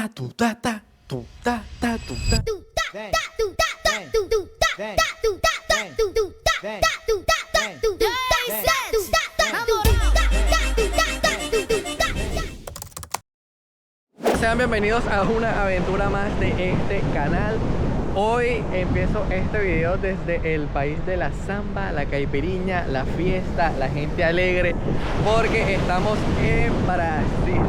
ta tu ta ta tu ta ta tu ta. Sean bienvenidos a una aventura más de este canal. Hoy empiezo este video desde el país de la samba, la caipiriña, la fiesta, la gente alegre, porque estamos en Brasil,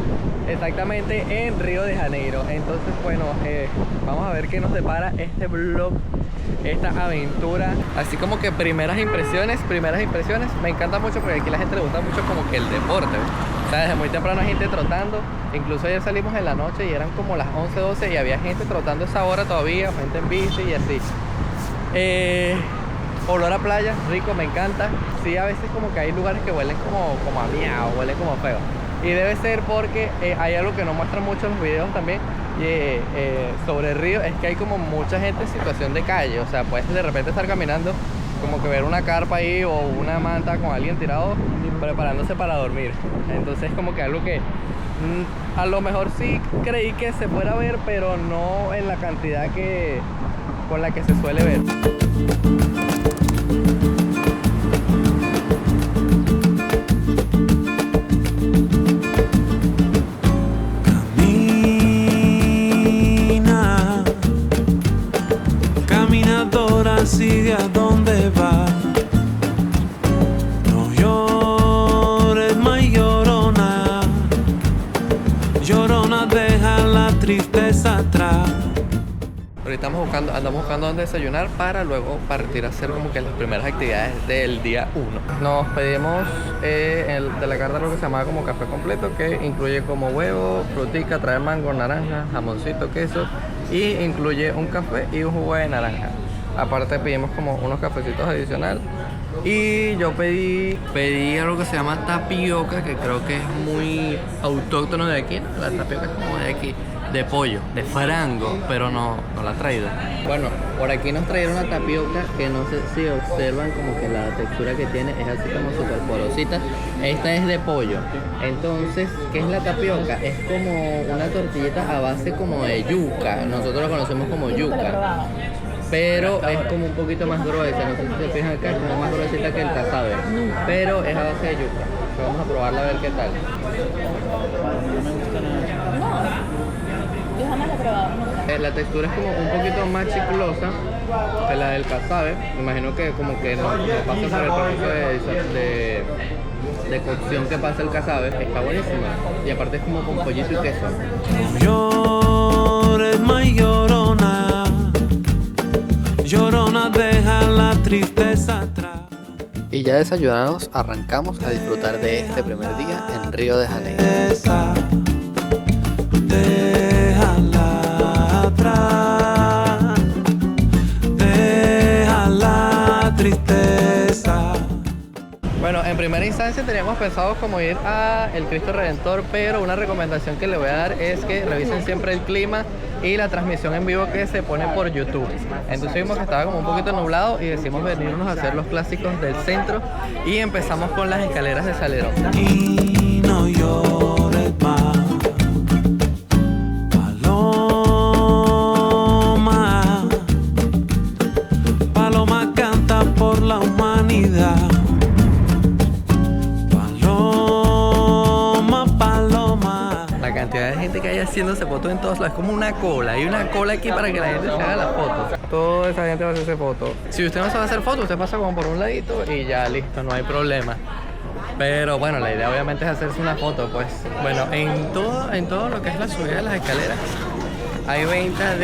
exactamente en Río de Janeiro. Entonces, bueno, vamos a ver qué nos depara este vlog, esta aventura. Así como que primeras impresiones. Me encanta mucho porque aquí a la gente le gusta mucho como que el deporte, ¿ves? O sea, desde muy temprano hay gente trotando. Incluso ayer salimos en la noche y eran como las 11, 12 y había gente trotando a esa hora todavía, gente en bici y así. Olor a playa, rico, me encanta. Sí, a veces como que hay lugares que huelen como a miau, huelen como feo. Y debe ser porque hay algo que no muestran mucho en los videos también sobre el río, es que hay como mucha gente en situación de calle. O sea, puedes de repente estar caminando, como que ver una carpa ahí o una manta con alguien tirado preparándose para dormir. Entonces como que algo que a lo mejor sí creí que se fuera a ver, pero no en la cantidad con la que se suele ver. Camina, caminadora, sigue a donde va. No llores más, llorona, llorona, deja la tristeza atrás. Ahorita andamos buscando dónde desayunar para luego partir a hacer como que las primeras actividades del día 1. Nos pedimos de la carta lo que se llama como café completo, que incluye como huevo, frutica, trae mango, naranja, jamoncito, queso, y incluye un café y un jugo de naranja. Aparte pedimos como unos cafecitos adicional. Y yo pedí algo que se llama tapioca, que creo que es muy autóctono de aquí, ¿no? La tapioca es como de aquí, de pollo, de farango, pero no la ha traído. Bueno, por aquí nos trajeron una tapioca que no sé si observan como que la textura que tiene es así como súper porosita. Esta es de pollo. Entonces, ¿qué es la tapioca? Es como una tortillita a base como de yuca. Nosotros lo conocemos como yuca, pero es como un poquito más gruesa. No sé si se fijan acá, es como más gruesita que el casabe, pero es a base de yuca. Vamos a probarla a ver qué tal. Yo jamás la he probado. La textura es como un poquito más chiclosa que la del casabe. Me imagino que como que no pasa por el proceso de cocción que pasa el casabe. Está buenísima. Y aparte es como con pollito y queso. No llores más, llorona, llorona, deja la tristeza atrás. Y ya desayunados, arrancamos a disfrutar de este primer día en Río de Janeiro. Déjala atrás, deja la tristeza. Bueno, en primera instancia teníamos pensado como ir a el Cristo Redentor, pero una recomendación que le voy a dar es que revisen siempre el clima y la transmisión en vivo que se pone por YouTube. Entonces vimos que estaba como un poquito nublado y decidimos venirnos a hacer los clásicos del centro y empezamos con las escaleras de Salero. Y no llores más, paloma, paloma canta por la humanidad. La cantidad de gente que hay haciéndose fotos en todos lados, es como una cola. Hay una cola aquí para que la gente se haga las fotos. Toda esa gente va a hacerse fotos. Si usted no se va a hacer fotos, usted pasa como por un ladito y ya listo, no hay problema. Pero bueno, la idea obviamente es hacerse una foto, pues. Bueno, en todo lo que es la subida de las escaleras hay venta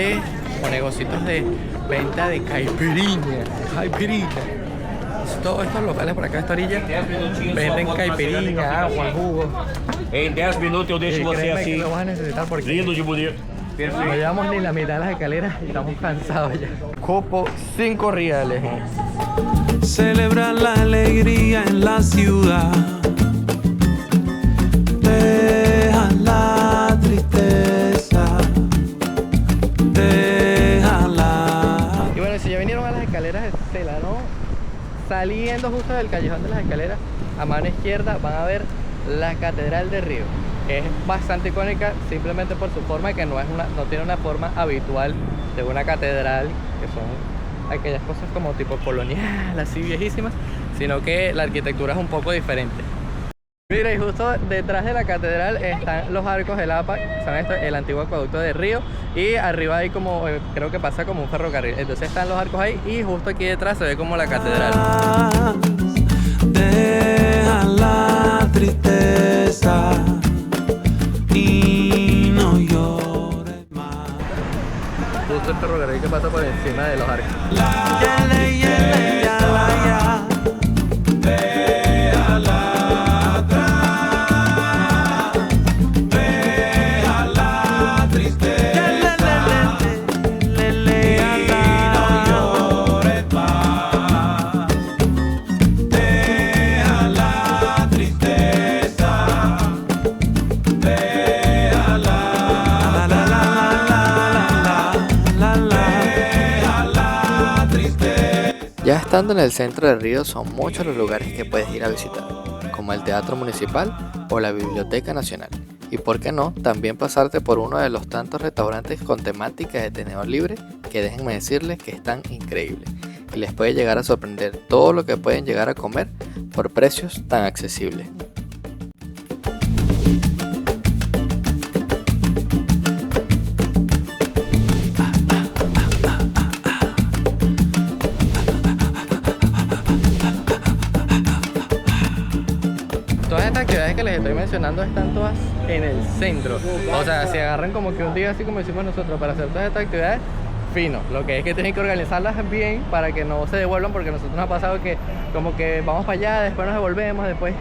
o negocios de venta de caipirinha. Todos estos locales por acá, esta orilla, venden caipirinha, agua, jugo. Em 10 minutos eu deixo você Créeme que assim, lo vas a necesitar porque lindo de bonito. no llevamos ni la mitad de las escaleras y estamos cansados ya. Copo 5 reales. Celebra la alegría en la ciudad. Deja la tristeza, déjala. Y bueno, si ya vinieron a las escaleras de Celano, saliendo justo del callejón de las escaleras, a mano izquierda van a ver la Catedral de Río. es bastante icónica simplemente por su forma, que no tiene una forma habitual de una catedral, que son aquellas cosas como tipo colonial, así viejísimas, sino que la arquitectura es un poco diferente. Mira, y justo detrás de la catedral están los arcos del APA, son el antiguo acueducto de Río, y arriba hay como, creo que pasa como un ferrocarril, entonces están los arcos ahí, y justo aquí detrás se ve como la catedral. Deja la tristeza y no llores más. Justo el ferrocarril que pasa por encima de los arcos. Ya estando en el centro de Río, son muchos los lugares que puedes ir a visitar, como el Teatro Municipal o la Biblioteca Nacional. Y por qué no, también pasarte por uno de los tantos restaurantes con temática de tenedor libre que déjenme decirles que están increíbles. Y les puede llegar a sorprender todo lo que pueden llegar a comer por precios tan accesibles. Todas estas actividades que les estoy mencionando están todas en el centro. O sea, si agarran como que un día así como hicimos nosotros para hacer todas estas actividades, fino. Lo que es que tienen que organizarlas bien para que no se devuelvan, porque a nosotros nos ha pasado que como que vamos para allá, después nos devolvemos, después.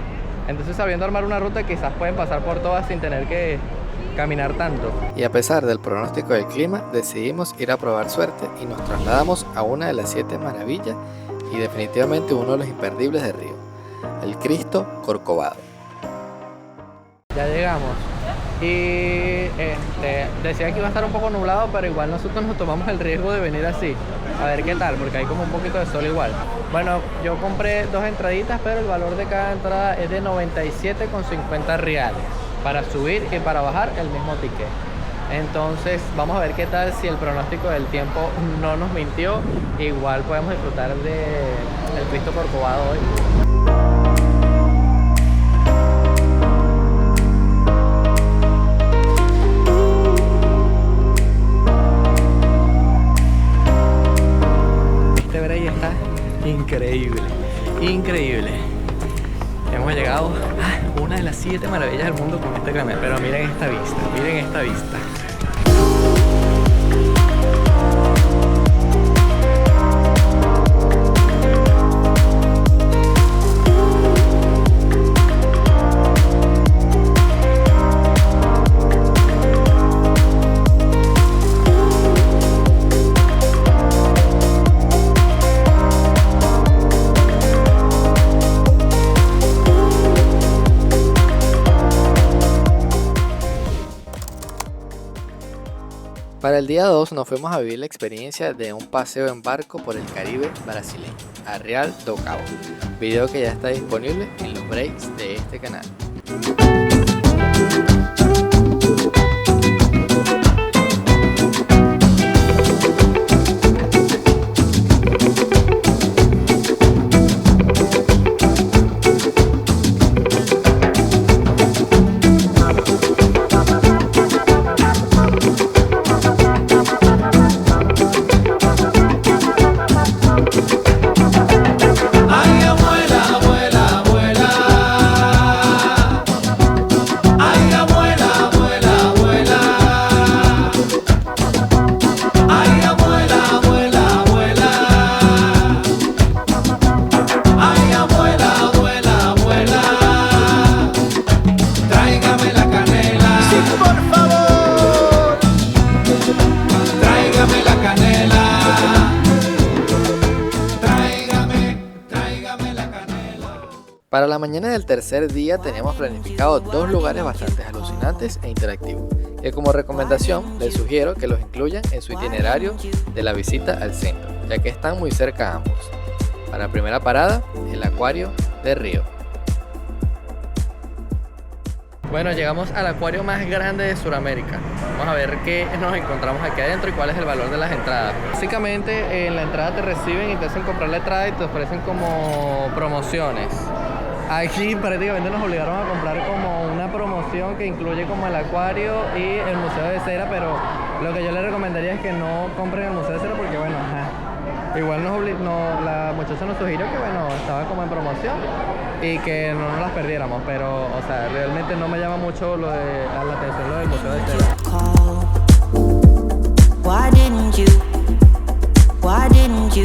Entonces, sabiendo armar una ruta, quizás pueden pasar por todas sin tener que caminar tanto. Y a pesar del pronóstico del clima, decidimos ir a probar suerte y nos trasladamos a una de las 7 maravillas y definitivamente uno de los imperdibles de Río, el Cristo Corcovado. Ya llegamos y decían que iba a estar un poco nublado, pero igual nosotros nos tomamos el riesgo de venir así, a ver qué tal, porque hay como un poquito de sol igual. Bueno, yo compré 2 entraditas, pero el valor de cada entrada es de 97,50 reales para subir y para bajar el mismo ticket. Entonces vamos a ver qué tal, si el pronóstico del tiempo no nos mintió. Igual podemos disfrutar del Cristo Corcovado hoy. Este ver ahí está increíble, increíble. Hemos llegado a una de las 7 maravillas del mundo con este canal, pero miren esta vista, miren esta vista. Para el día 2 nos fuimos a vivir la experiencia de un paseo en barco por el Caribe brasileño, a Real do Cabo, video que ya está disponible en los breaks de este canal. Para la mañana del tercer día tenemos planificado 2 lugares bastante alucinantes e interactivos, que como recomendación les sugiero que los incluyan en su itinerario de la visita al centro, ya que están muy cerca ambos. Para primera parada, el Acuario de Río. Bueno, llegamos al acuario más grande de Sudamérica. Vamos a ver qué nos encontramos aquí adentro y cuál es el valor de las entradas. Básicamente en la entrada te reciben y te hacen comprar la entrada y te ofrecen como promociones. Aquí prácticamente nos obligaron a comprar como una promoción que incluye como el acuario y el museo de cera, pero lo que yo les recomendaría es que no compren el museo de cera porque bueno, igual la muchacha nos sugirió que bueno, estaba como en promoción y que no nos las perdiéramos, pero o sea, realmente no me llama mucho a la atención lo del museo de cera. Why didn't you? Why didn't you?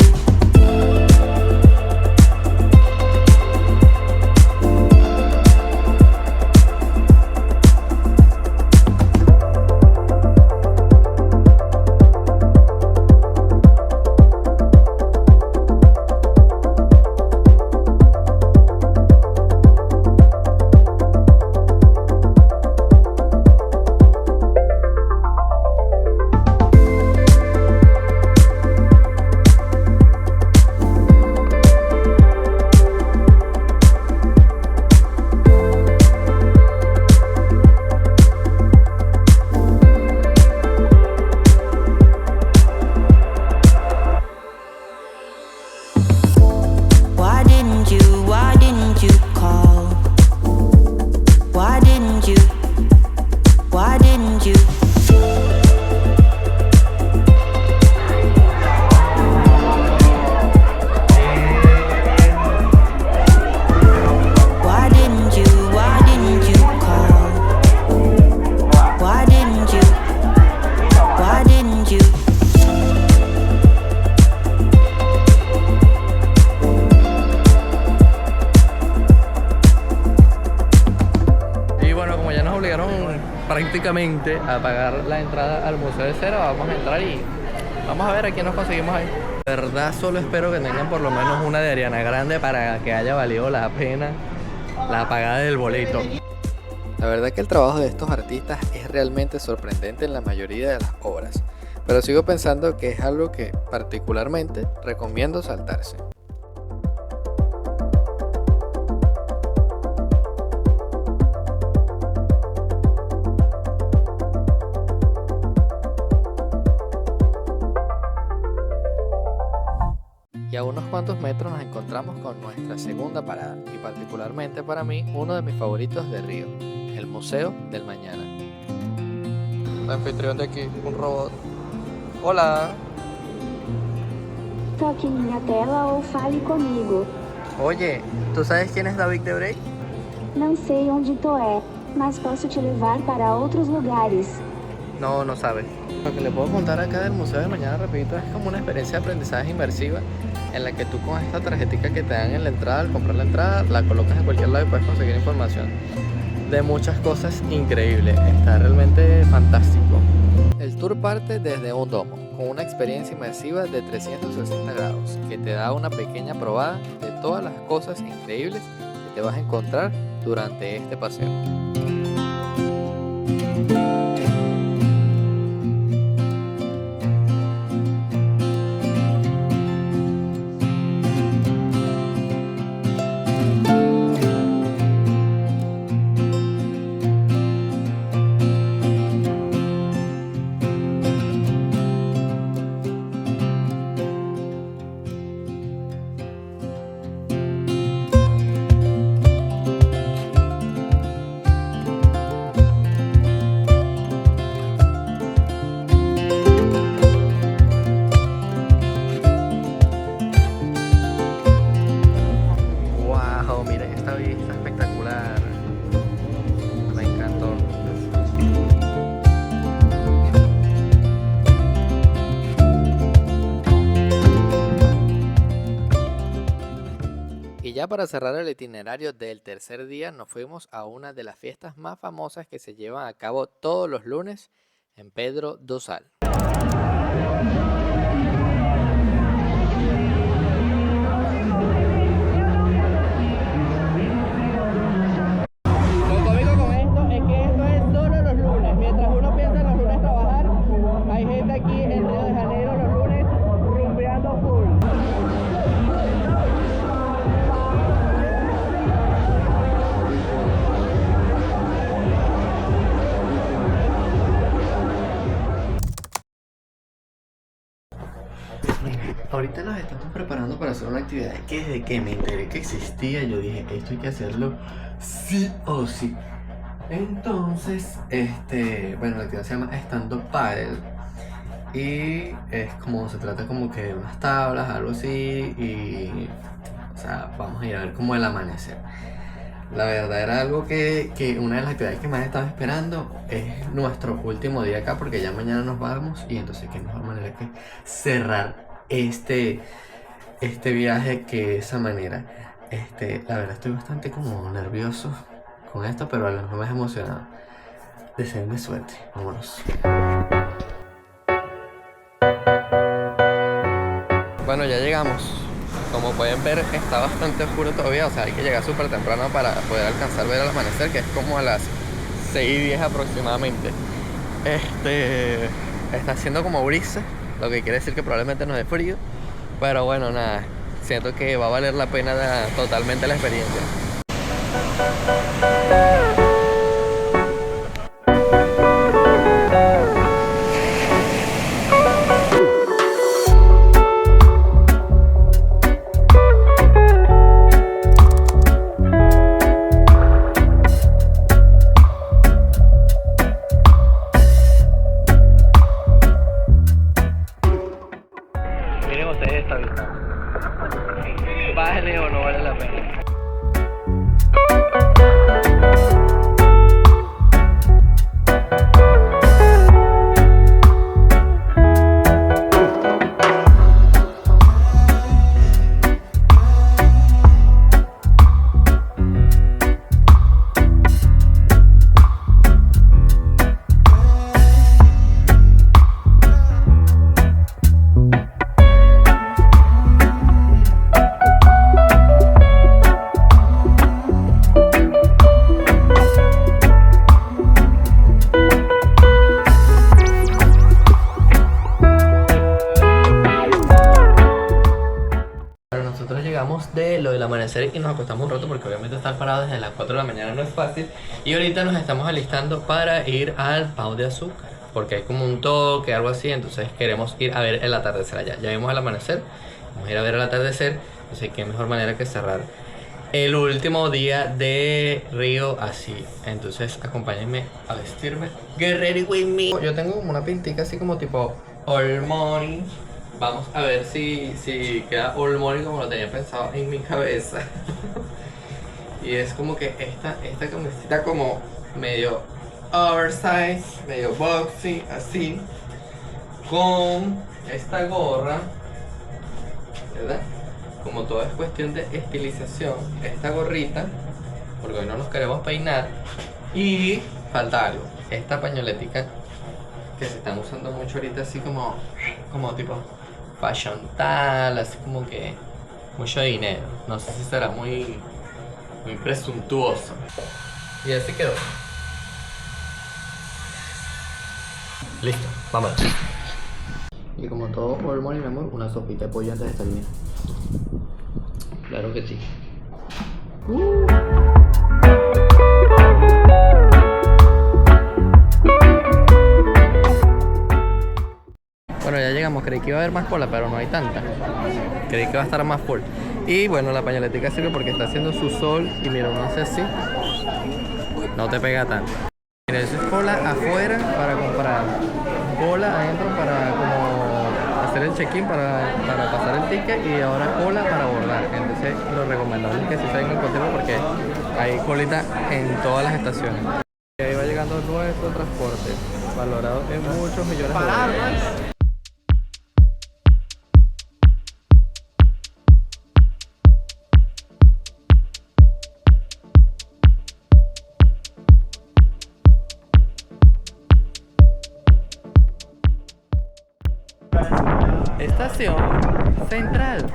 Prácticamente a pagar la entrada al museo de cera. Vamos a entrar y vamos a ver a quién nos conseguimos ahí. De verdad solo espero que tengan por lo menos una de Ariana Grande para que haya valido la pena la pagada del boleto. La verdad que el trabajo de estos artistas es realmente sorprendente en la mayoría de las obras, pero sigo pensando que es algo que particularmente recomiendo saltarse. Y a unos cuantos metros nos encontramos con nuestra segunda parada, y particularmente para mí uno de mis favoritos de Río, el Museo del Mañana. El anfitrión de aquí, un robot. Hola. Toque em minha tela ou fale comigo. Oye, ¿tú sabes quién es David Debray? Não sei onde tu é, mas posso te levar para outros lugares. No, no sabes. Lo que le puedo contar acá del Museo del Mañana, repito, es como una experiencia de aprendizaje inmersiva en la que tú con esta tarjetita que te dan en la entrada, al comprar la entrada, la colocas en cualquier lado y puedes conseguir información de muchas cosas increíbles. Está realmente fantástico. El tour parte desde un domo, con una experiencia inmersiva de 360 grados, que te da una pequeña probada de todas las cosas increíbles que te vas a encontrar durante este paseo. Y ya para cerrar el itinerario del tercer día nos fuimos a una de las fiestas más famosas que se llevan a cabo todos los lunes en Pedro do Sal. Lo cómico con esto es que esto es solo los lunes. Mientras uno piensa en los lunes trabajar, hay gente aquí en Río de Janeiro los lunes rumbeando full. ahorita nos estamos preparando para hacer una actividad que desde que me enteré que existía, yo dije, esto hay que hacerlo sí o sí. Entonces, bueno, la actividad se llama Stand Up Paddle. Y es como, se trata como que de unas tablas, algo así. Y, o sea, vamos a ir a ver como el amanecer. La verdad era algo que una de las actividades que más estaba esperando. Es nuestro último día acá porque ya mañana nos vamos. Y entonces qué mejor manera que cerrar este viaje que de esa manera. La verdad estoy bastante como nervioso con esto, pero a la vez más emocionado. Deseenme suerte, vámonos. Bueno, ya llegamos. Como pueden ver, está bastante oscuro todavía, o sea, hay que llegar súper temprano para poder alcanzar a ver el amanecer, que es como a las 6:10 aproximadamente. Está haciendo como brisa, lo que quiere decir que probablemente no dé frío, pero bueno, nada, siento que va a valer la pena totalmente la experiencia. Miren ustedes esta vista. ¿Vale o no vale la pena? Nosotros llegamos de lo del amanecer y nos acostamos un rato porque obviamente estar parados desde las 4 de la mañana no es fácil. Y ahorita nos estamos alistando para ir al Pau de Azúcar, porque hay como un toque, algo así, entonces queremos ir a ver el atardecer allá. Ya vimos el amanecer, vamos a ir a ver el atardecer, entonces qué mejor manera que cerrar el último día de Río así. Entonces acompáñenme a vestirme. Get ready with me. Yo tengo como una pintica así como tipo all morning. Vamos a ver si queda all morning como lo tenía pensado en mi cabeza. Y es como que esta camiseta como medio oversize, medio boxy, así, con esta gorra, ¿verdad? Como todo es cuestión de estilización, esta gorrita, porque hoy no nos queremos peinar. Y falta algo, esta pañoletica que se están usando mucho ahorita, así como tipo fashion tal, así como que mucho dinero. No sé si será muy presuntuoso. Y así quedó. Listo, vámonos. Y como todo por el morning, mi amor, una sopita de pollo antes de estar bien. Claro que sí. Bueno, ya llegamos, creí que iba a haber más cola, pero no hay tanta. Creí que va a estar más full. Y bueno, la pañoletica sirve porque está haciendo su sol. Y mira, uno hace así, no te pega tanto. Mira, eso es cola afuera para comprar, cola adentro para como hacer el check-in, para pasar el ticket, y ahora cola para abordar. Entonces lo recomendable es que si salgan contigo porque hay colita en todas las estaciones. Y ahí va llegando nuestro transporte, valorado en muchos millones de dólares. Estación Central.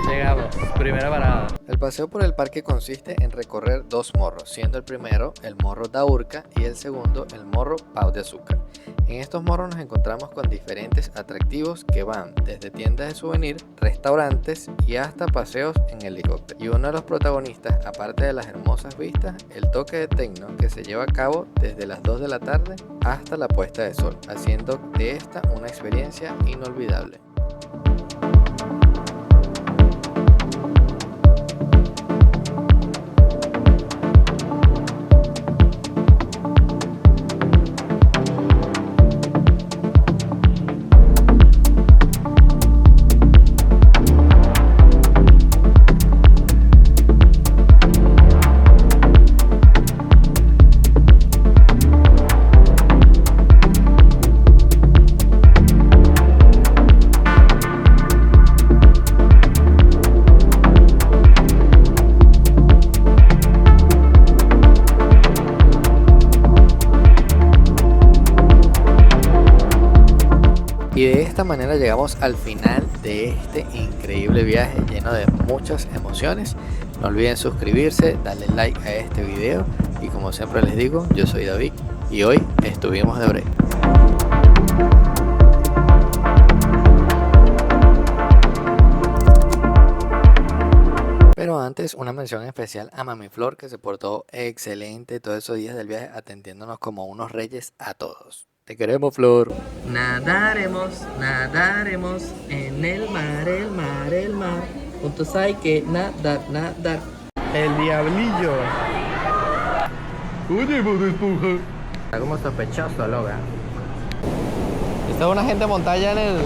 Llegamos, primera parada. El paseo por el parque consiste en recorrer dos morros, siendo el primero el morro Daurca y el segundo el morro Pau de Azúcar. En estos morros nos encontramos con diferentes atractivos que van desde tiendas de souvenir, restaurantes y hasta paseos en helicóptero. Y uno de los protagonistas, aparte de las hermosas vistas, el toque de techno que se lleva a cabo desde las 2 de la tarde hasta la puesta de sol, haciendo de esta una experiencia inolvidable. Y de esta manera llegamos al final de este increíble viaje lleno de muchas emociones. No olviden suscribirse, darle like a este video y como siempre les digo, yo soy David y hoy estuvimos de break. Pero antes, una mención especial a Mami Flor, que se portó excelente todos esos días del viaje atendiéndonos como unos reyes a todos. Te queremos, Flor. Nadaremos en el mar, el mar, el mar. Juntos hay que nadar, nadar. El diablillo. Oye, esponja. Está como sospechoso, loca. Esta es una gente montada en el...